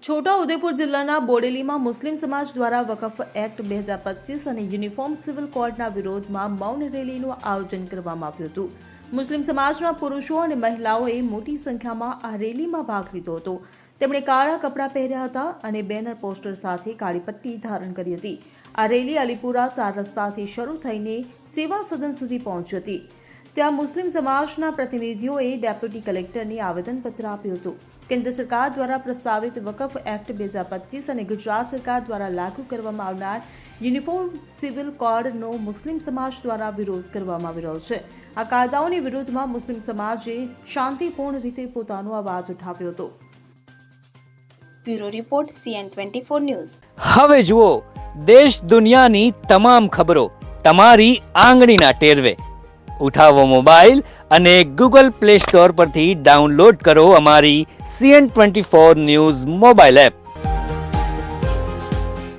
છોટાઉદેપુર જિલ્લાના બોડેલીમાં મુસ્લિમ સમાજ દ્વારા વકફ એક્ટ 2025 અને યુનિફોર્મ સિવિલ કોડના વિરોધમાં મૌન રેલીનું આયોજન કરવામાં આવ્યું હતું. મુસ્લિમ સમાજના પુરુષો અને મહિલાઓએ મોટી સંખ્યામાં આ રેલીમાં ભાગ લીધો હતો. તેમણે કાળા કપડાં પહેર્યા હતા અને બેનર પોસ્ટર સાથે કાળી પટ્ટી ધારણ કરી હતી. આ રેલી અલીપુરા 4 રસ્તાથી શરૂ થઈને સેવા સદન સુધી પહોંચી હતી. ત્યાં મુસ્લિમ સમાજના પ્રતિનિધિઓએ ડેપ્યુટી કલેક્ટરને આવેદનપત્ર આપ્યું હતું. કેન્દ્ર સરકાર દ્વારા પ્રસ્તાવિત વકફ એક્ટ 2025 અને ગુજરાત સરકાર દ્વારા લાગુ કરવામાં આવનાર યુનિફોર્મ સિવિલ કોડનો મુસ્લિમ સમાજ દ્વારા વિરોધ કરવામાં આવી રહ્યો છે. આ કાયદાઓની વિરુદ્ધમાં મુસ્લિમ સમાજે શાંતિપૂર્ણ રીતે પોતાનો અવાજ ઉઠાવ્યો હતો. Bureau report CN24 news. હવે જુઓ દેશ દુનિયાની તમામ ખબરો તમારી આંગળીના ટેરવે. ઉઠાવો મોબાઈલ અને Google Play Store પરથી ડાઉનલોડ કરો અમારી CN24 ન્યૂઝ મોબાઈલ એપ.